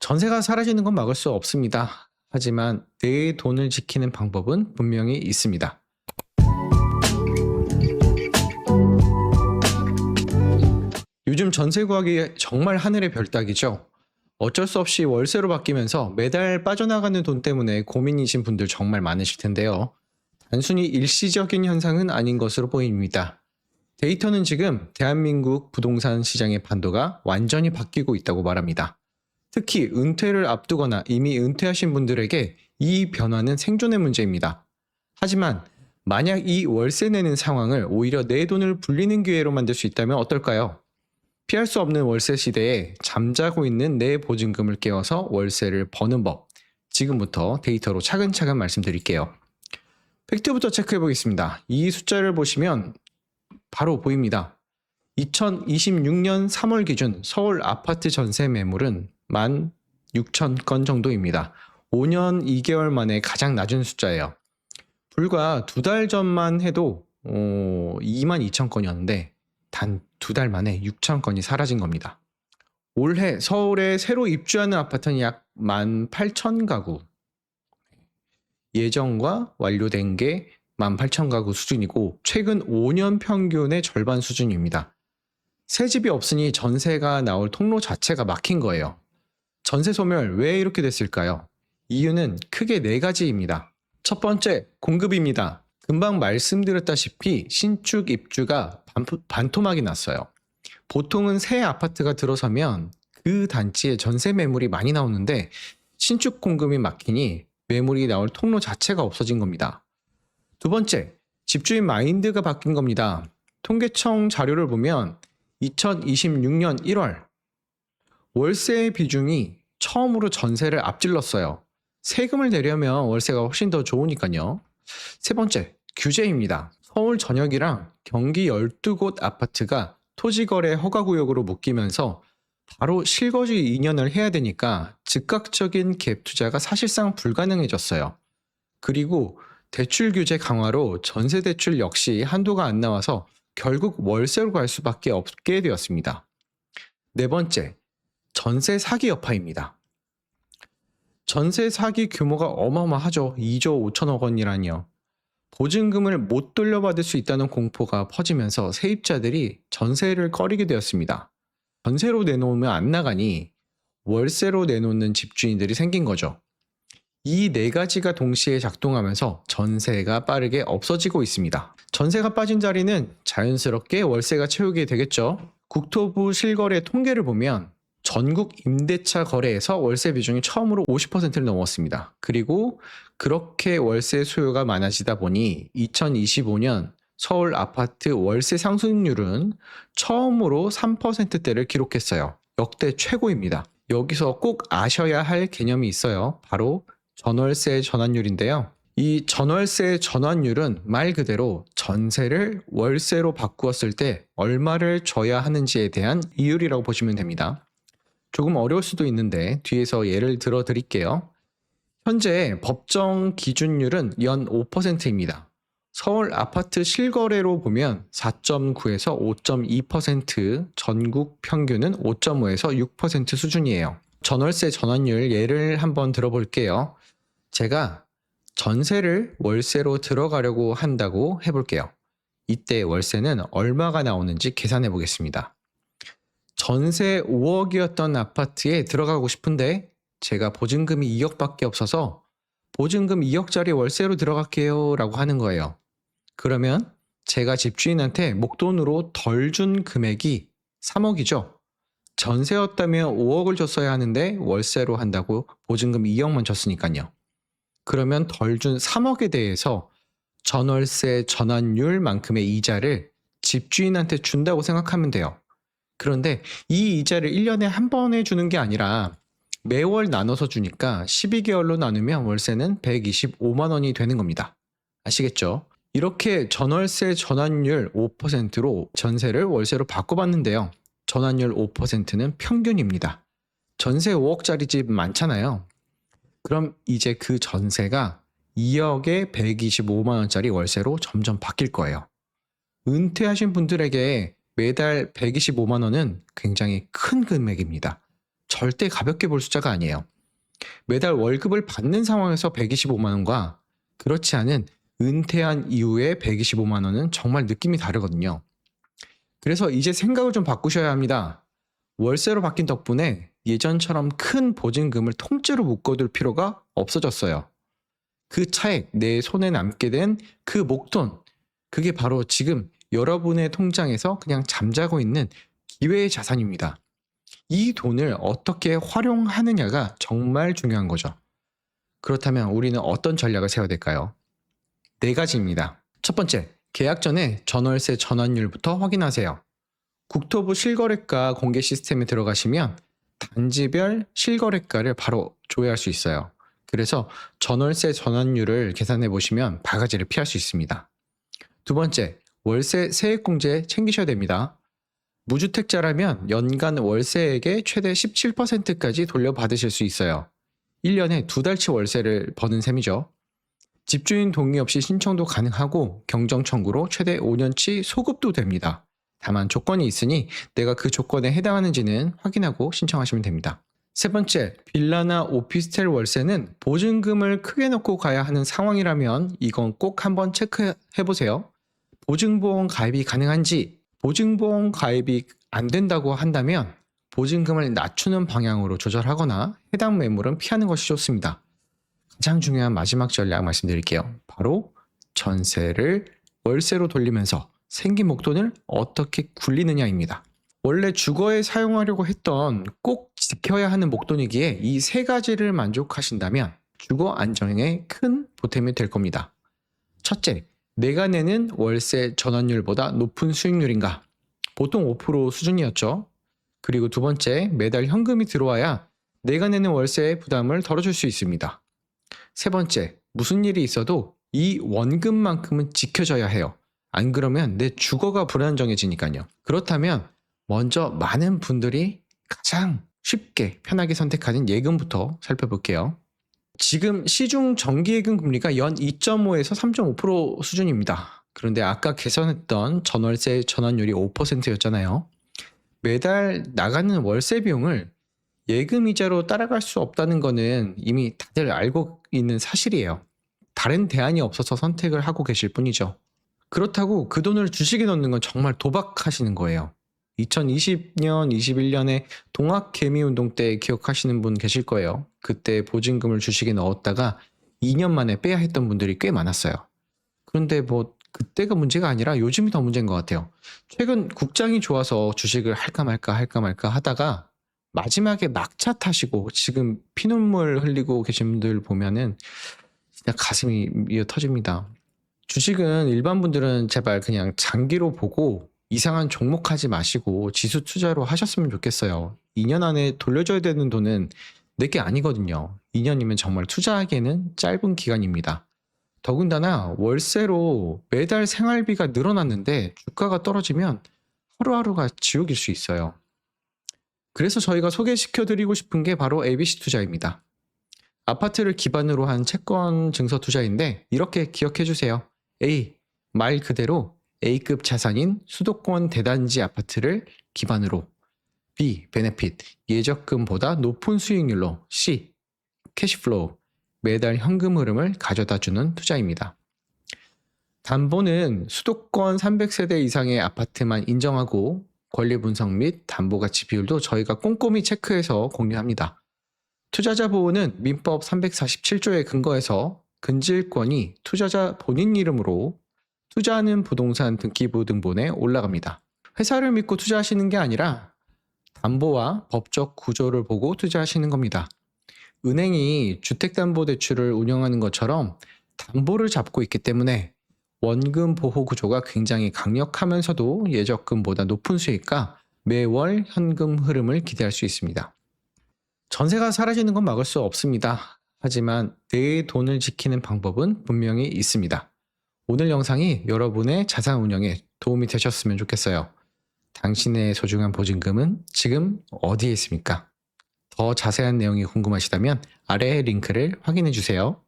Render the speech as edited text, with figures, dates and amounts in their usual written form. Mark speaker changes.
Speaker 1: 전세가 사라지는 건 막을 수 없습니다. 하지만 내 돈을 지키는 방법은 분명히 있습니다. 요즘 전세 구하기 정말 하늘의 별 따기죠. 어쩔 수 없이 월세로 바뀌면서 매달 빠져나가는 돈 때문에 고민이신 분들 정말 많으실 텐데요. 단순히 일시적인 현상은 아닌 것으로 보입니다. 데이터는 지금 대한민국 부동산 시장의 판도가 완전히 바뀌고 있다고 말합니다. 특히 은퇴를 앞두거나 이미 은퇴하신 분들에게 이 변화는 생존의 문제입니다. 하지만 만약 이 월세 내는 상황을 오히려 내 돈을 불리는 기회로 만들 수 있다면 어떨까요? 피할 수 없는 월세 시대에 잠자고 있는 내 보증금을 깨워서 월세를 버는 법. 지금부터 데이터로 차근차근 말씀드릴게요. 팩트부터 체크해 보겠습니다. 이 숫자를 보시면 바로 보입니다. 2026년 3월 기준 서울 아파트 전세 매물은 16,000건 정도입니다. 5년 2개월 만에 가장 낮은 숫자예요. 불과 2달 전만 해도 22,000건이었는데 단 2달 만에 6,000건이 사라진 겁니다. 올해 서울에 새로 입주하는 아파트는 약 18,000가구. 예정과 완료된 게 18,000가구 수준이고 최근 5년 평균의 절반 수준입니다. 새 집이 없으니 전세가 나올 통로 자체가 막힌 거예요. 전세 소멸 왜 이렇게 됐을까요? 이유는 크게 4가지입니다. 첫 번째, 공급입니다. 금방 말씀드렸다시피 신축 입주가 반토막이 났어요. 보통은 새 아파트가 들어서면 그 단지에 전세 매물이 많이 나오는데 신축 공급이 막히니 매물이 나올 통로 자체가 없어진 겁니다. 두 번째, 집주인 마인드가 바뀐 겁니다. 통계청 자료를 보면 2026년 1월 월세 비중이 처음으로 전세를 앞질렀어요. 세금을 내려면 월세가 훨씬 더 좋으니까요. 세 번째, 규제입니다. 서울 전역이랑 경기 12곳 아파트가 토지거래 허가구역으로 묶이면서 바로 실거주 2년을 해야 되니까 즉각적인 갭 투자가 사실상 불가능해졌어요. 그리고 대출 규제 강화로 전세 대출 역시 한도가 안 나와서 결국 월세로 갈 수밖에 없게 되었습니다. 네 번째, 전세 사기 여파입니다. 전세 사기 규모가 어마어마하죠. 2조 5천억 원이라니요. 보증금을 못 돌려받을 수 있다는 공포가 퍼지면서 세입자들이 전세를 꺼리게 되었습니다. 전세로 내놓으면 안 나가니 월세로 내놓는 집주인들이 생긴 거죠. 이 4가지가 동시에 작동하면서 전세가 빠르게 없어지고 있습니다. 전세가 빠진 자리는 자연스럽게 월세가 채우게 되겠죠. 국토부 실거래 통계를 보면 전국 임대차 거래에서 월세 비중이 처음으로 50%를 넘었습니다. 그리고 그렇게 월세 수요가 많아지다 보니 2025년 서울 아파트 월세 상승률은 처음으로 3%대를 기록했어요. 역대 최고입니다. 여기서 꼭 아셔야 할 개념이 있어요. 바로 전월세 전환율인데요. 이 전월세 전환율은 말 그대로 전세를 월세로 바꾸었을 때 얼마를 줘야 하는지에 대한 이율이라고 보시면 됩니다. 조금 어려울 수도 있는데 뒤에서 예를 들어 드릴게요. 현재 법정 기준율은 연 5%입니다. 서울 아파트 실거래로 보면 4.9에서 5.2%, 전국 평균은 5.5에서 6% 수준이에요. 전월세 전환율 예를 한번 들어볼게요. 제가 전세를 월세로 들어가려고 한다고 해볼게요. 이때 월세는 얼마가 나오는지 계산해 보겠습니다. 전세 5억이었던 아파트에 들어가고 싶은데 제가 보증금이 2억밖에 없어서 보증금 2억짜리 월세로 들어갈게요 라고 하는 거예요. 그러면 제가 집주인한테 목돈으로 덜 준 금액이 3억이죠. 전세였다면 5억을 줬어야 하는데 월세로 한다고 보증금 2억만 줬으니까요. 그러면 덜 준 3억에 대해서 전월세 전환율만큼의 이자를 집주인한테 준다고 생각하면 돼요. 그런데 이 이자를 1년에 한 번에 주는 게 아니라 매월 나눠서 주니까 12개월로 나누면 월세는 125만 원이 되는 겁니다. 아시겠죠? 이렇게 전월세 전환율 5%로 전세를 월세로 바꿔봤는데요. 전환율 5%는 평균입니다. 전세 5억짜리 집 많잖아요. 그럼 이제 그 전세가 2억에 125만 원짜리 월세로 점점 바뀔 거예요. 은퇴하신 분들에게 매달 125만 원은 굉장히 큰 금액입니다. 절대 가볍게 볼 숫자가 아니에요. 매달 월급을 받는 상황에서 125만 원과 그렇지 않은 은퇴한 이후에 125만 원은 정말 느낌이 다르거든요. 그래서 이제 생각을 좀 바꾸셔야 합니다. 월세로 바뀐 덕분에 예전처럼 큰 보증금을 통째로 묶어둘 필요가 없어졌어요. 그 차액, 내 손에 남게 된 그 목돈, 그게 바로 지금 여러분의 통장에서 그냥 잠자고 있는 기회의 자산입니다. 이 돈을 어떻게 활용하느냐가 정말 중요한 거죠. 그렇다면 우리는 어떤 전략을 세워야 될까요? 4가지입니다. 첫 번째, 계약 전에 전월세 전환율부터 확인하세요. 국토부 실거래가 공개 시스템에 들어가시면 단지별 실거래가를 바로 조회할 수 있어요. 그래서 전월세 전환율을 계산해 보시면 바가지를 피할 수 있습니다. 두 번째, 월세 세액공제 챙기셔야 됩니다. 무주택자라면 연간 월세액의 최대 17%까지 돌려받으실 수 있어요. 1년에 2달치 월세를 버는 셈이죠. 집주인 동의 없이 신청도 가능하고 경정 청구로 최대 5년치 소급도 됩니다. 다만 조건이 있으니 내가 그 조건에 해당하는지는 확인하고 신청하시면 됩니다. 세 번째, 빌라나 오피스텔 월세는 보증금을 크게 넣고 가야 하는 상황이라면 이건 꼭 한번 체크해 보세요. 보증보험 가입이 가능한지, 보증보험 가입이 안 된다고 한다면 보증금을 낮추는 방향으로 조절하거나 해당 매물은 피하는 것이 좋습니다. 가장 중요한 마지막 전략 말씀드릴게요. 바로 전세를 월세로 돌리면서 생긴 목돈을 어떻게 굴리느냐입니다. 원래 주거에 사용하려고 했던 꼭 지켜야 하는 목돈이기에 이 3가지를 만족하신다면 주거 안정에 큰 보탬이 될 겁니다. 첫째, 내가 내는 월세 전환율보다 높은 수익률인가? 보통 5% 수준이었죠. 그리고 두 번째, 매달 현금이 들어와야 내가 내는 월세의 부담을 덜어줄 수 있습니다. 세 번째, 무슨 일이 있어도 이 원금만큼은 지켜져야 해요. 안 그러면 내 주거가 불안정해지니까요. 그렇다면 먼저 많은 분들이 가장 쉽게 편하게 선택하는 예금부터 살펴볼게요. 지금 시중 정기예금 금리가 연 2.5에서 3.5% 수준입니다. 그런데 아까 계산했던 전월세 전환율이 5%였잖아요. 매달 나가는 월세 비용을 예금 이자로 따라갈 수 없다는 거는 이미 다들 알고 있는 사실이에요. 다른 대안이 없어서 선택을 하고 계실 뿐이죠. 그렇다고 그 돈을 주식에 넣는 건 정말 도박하시는 거예요. 2020년, 21년에 동학개미운동 때 기억하시는 분 계실 거예요. 그때 보증금을 주식에 넣었다가 2년 만에 빼야 했던 분들이 꽤 많았어요. 그런데 그때가 문제가 아니라 요즘이 더 문제인 것 같아요. 최근 국장이 좋아서 주식을 할까 말까 하다가 마지막에 막차 타시고 지금 피눈물 흘리고 계신 분들 보면은 진짜 가슴이 미어 터집니다. 주식은 일반 분들은 제발 그냥 장기로 보고 이상한 종목하지 마시고 지수 투자로 하셨으면 좋겠어요. 2년 안에 돌려줘야 되는 돈은 내게 아니거든요. 2년이면 정말 투자하기에는 짧은 기간입니다. 더군다나 월세로 매달 생활비가 늘어났는데 주가가 떨어지면 하루하루가 지옥일 수 있어요. 그래서 저희가 소개시켜드리고 싶은 게 바로 ABC 투자입니다. 아파트를 기반으로 한 채권 증서 투자인데 이렇게 기억해 주세요. A, 말 그대로 A급 자산인 수도권 대단지 아파트를 기반으로. B, 베네핏, 예적금보다 높은 수익률로. C, 캐시플로우, 매달 현금 흐름을 가져다주는 투자입니다. 담보는 수도권 300세대 이상의 아파트만 인정하고 권리 분석 및 담보 가치 비율도 저희가 꼼꼼히 체크해서 공유합니다. 투자자 보호는 민법 347조에 근거해서 근질권이 투자자 본인 이름으로 투자하는 부동산 등기부 등본에 올라갑니다. 회사를 믿고 투자하시는 게 아니라 담보와 법적 구조를 보고 투자하시는 겁니다. 은행이 주택담보대출을 운영하는 것처럼 담보를 잡고 있기 때문에 원금 보호 구조가 굉장히 강력하면서도 예적금보다 높은 수익과 매월 현금 흐름을 기대할 수 있습니다. 전세가 사라지는 건 막을 수 없습니다. 하지만 내 돈을 지키는 방법은 분명히 있습니다. 오늘 영상이 여러분의 자산 운영에 도움이 되셨으면 좋겠어요. 당신의 소중한 보증금은 지금 어디에 있습니까? 더 자세한 내용이 궁금하시다면 아래 링크를 확인해 주세요.